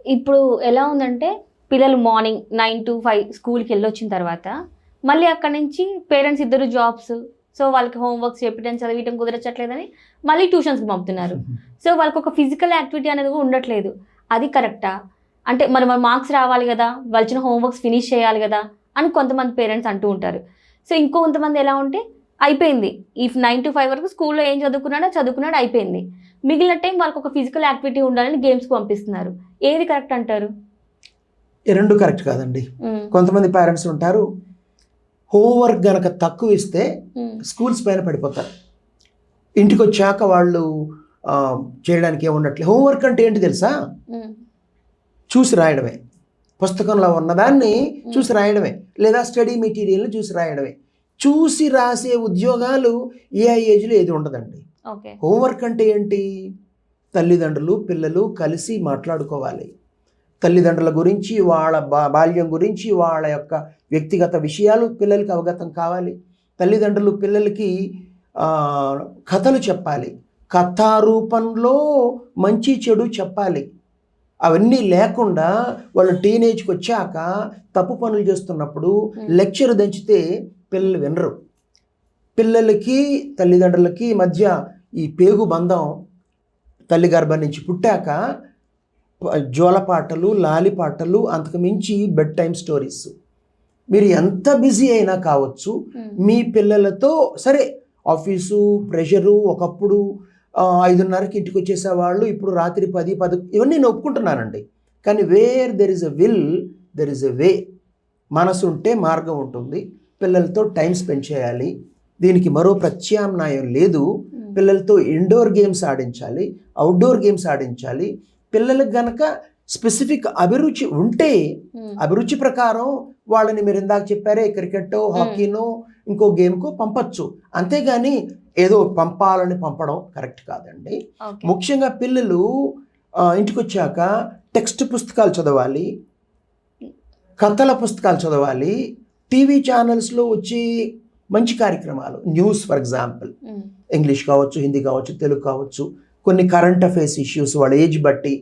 ఇప్పుడు ఎలా ఉందంటే పిల్లలు మార్నింగ్ 9 to 5 స్కూల్కి వెళ్ళొచ్చిన తర్వాత మళ్ళీ అక్కడి నుంచి పేరెంట్స్ ఇద్దరు జాబ్స్, సో వాళ్ళకి హోంవర్క్స్ చెప్పడం చదివటం కుదరచట్లేదని మళ్ళీ ట్యూషన్స్కి పంపుతున్నారు. సో వాళ్ళకి ఒక ఫిజికల్ యాక్టివిటీ అనేది కూడా ఉండట్లేదు. అది కరెక్టా? అంటే మరి మార్క్స్ రావాలి కదా, వచ్చిన హోంవర్క్స్ ఫినిష్ చేయాలి కదా అని కొంతమంది పేరెంట్స్ అంటూ ఉంటారు. సో కొంతమంది ఎలా ఉంటే అయిపోయింది, ఈ 9 to 5 వరకు స్కూల్లో ఏం చదువుకున్నాడు అయిపోయింది, మిగిలిన టైం వాళ్ళకి ఒక ఫిజికల్ యాక్టివిటీ ఉండాలని గేమ్స్కి పంపిస్తున్నారు. ఏది కరెక్ట్ అంటారు? రెండు కరెక్ట్ కాదండి. కొంతమంది పేరెంట్స్ ఉంటారు, హోంవర్క్ గనక తక్కువ ఇస్తే స్కూల్స్ పైన పడిపోతారు, ఇంటికి వచ్చాక వాళ్ళు చేయడానికి ఏముండట్లేదు. హోంవర్క్ అంటే ఏంటి తెలుసా? చూసి రాయడమే, పుస్తకంలో ఉన్నదాన్ని చూసి రాయడమే, లేదా స్టడీ మెటీరియల్ని చూసి రాయడమే. చూసి రాసే ఉద్యోగాలు ఏ ఏజ్లో ఏది ఉండదండి. హోంవర్క్ అంటే ఏంటి? తల్లిదండ్రులు పిల్లలు కలిసి మాట్లాడుకోవాలి, తల్లిదండ్రుల గురించి, వాళ్ళ బాల్యం గురించి, వాళ్ళ యొక్క వ్యక్తిగత విషయాలు పిల్లలకి అవగతం కావాలి. తల్లిదండ్రులు పిల్లలకి కథలు చెప్పాలి, కథారూపంలో మంచి చెడు చెప్పాలి. అవన్నీ లేకుండా వాళ్ళు టీనేజ్కి వచ్చాక తప్పు పనులు చేస్తున్నప్పుడు లెక్చర్ దంచితే పిల్లలు వినరు. పిల్లలకి తల్లిదండ్రులకి మధ్య ఈ పేగు బంధం తల్లి గర్భం నుంచి పుట్టాక జోలపాటలు, లాలిపాటలు, అంతకు మించి బెడ్ టైం స్టోరీస్. మీరు ఎంత బిజీ అయినా కావచ్చు, మీ పిల్లలతో సరే ఆఫీసు ప్రెషరు, ఒకప్పుడు 5:30కి ఇంటికి వచ్చేసేవాళ్ళు, ఇప్పుడు రాత్రి 10 ఇవన్నీ నేను ఒప్పుకుంటున్నానండి. కానీ where there is a will there is a way. మనసు ఉంటే మార్గం ఉంటుంది. పిల్లలతో టైం స్పెండ్ చేయాలి, దీనికి మరో ప్రత్యామ్నాయం లేదు. పిల్లలతో ఇండోర్ గేమ్స్ ఆడించాలి, అవుట్డోర్ గేమ్స్ ఆడించాలి. పిల్లలకు గనక స్పెసిఫిక్ అభిరుచి ఉంటే అభిరుచి ప్రకారం వాళ్ళని మీరు ఇందాక చెప్పారే క్రికెట్, హాకీనో ఇంకో గేమ్కో పంపచ్చు. అంతేగాని ఏదో పంపడం కరెక్ట్ కాదండి. ముఖ్యంగా పిల్లలు ఇంటికి వచ్చాక టెక్స్ట్ పుస్తకాలు చదవాలి, కథల పుస్తకాలు చదవాలి, టీవీ ఛానల్స్లో వచ్చి మంచి కార్యక్రమాలు, న్యూస్ ఫర్ ఎగ్జాంపుల్, ఇంగ్లీష్ కావచ్చు, హిందీ కావచ్చు, తెలుగు కావచ్చు, కొన్ని కరెంట్ అఫైర్స్ ఇష్యూస్ వాళ్ళ ఏజ్ బట్టి,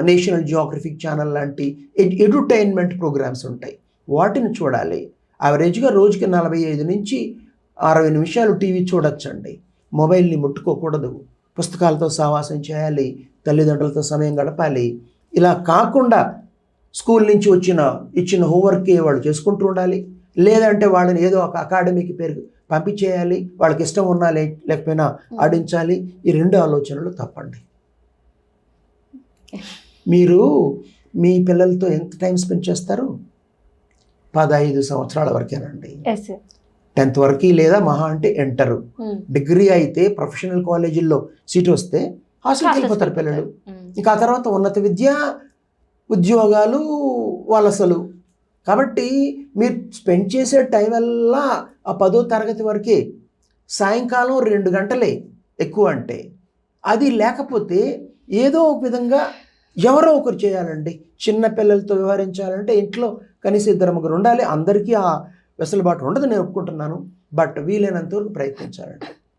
నేషనల్ జియోగ్రఫిక్ ఛానల్ లాంటి ఎడ్యుటైన్మెంట్ ప్రోగ్రామ్స్ ఉంటాయి, వాటిని చూడాలి. యావరేజ్గా రోజుకి 45 నుంచి 60 నిమిషాలు టీవీ చూడొచ్చండి. మొబైల్ని ముట్టుకోకూడదు, పుస్తకాలతో సహవాసం చేయాలి, తల్లిదండ్రులతో సమయం గడపాలి. ఇలా కాకుండా స్కూల్ నుంచి ఇచ్చిన హోంవర్క్ వాళ్ళు చేసుకుంటూ ఉండాలి, లేదంటే వాళ్ళని ఏదో ఒక అకాడమీకి పేరు పంపించేయాలి, వాళ్ళకి ఇష్టం ఉన్నా లేకపోయినా ఆడించాలి. ఈ 2 ఆలోచనలు తప్పండి. మీరు మీ పిల్లలతో ఎంత టైం స్పెండ్ చేస్తారు? 15 సంవత్సరాల వరకేనండి. 10th వరకు, లేదా మహా అంటే ఇంటర్. డిగ్రీ అయితే ప్రొఫెషనల్ కాలేజీల్లో సీట్ వస్తే హాస్టల్కి వెళ్ళిపోతారు పిల్లలు. ఇంకా ఆ తర్వాత ఉన్నత విద్య, ఉద్యోగాలు, వలసలు. కాబట్టి మీరు స్పెండ్ చేసే టైం వల్ల ఆ 10వ తరగతి వరకే, సాయంకాలం 2 గంటలే ఎక్కువ. అంటే అది లేకపోతే ఏదో ఒక విధంగా ఎవరో ఒకరు చేయాలండి. చిన్న పిల్లలతో వ్యవహరించాలంటే ఇంట్లో కనీసం 2-3 ఉండాలి. అందరికీ ఆ వెసులుబాటు ఉండదు, నేను ఒప్పుకుంటున్నాను. బట్ వీలైనంత వరకు ప్రయత్నించాలండి.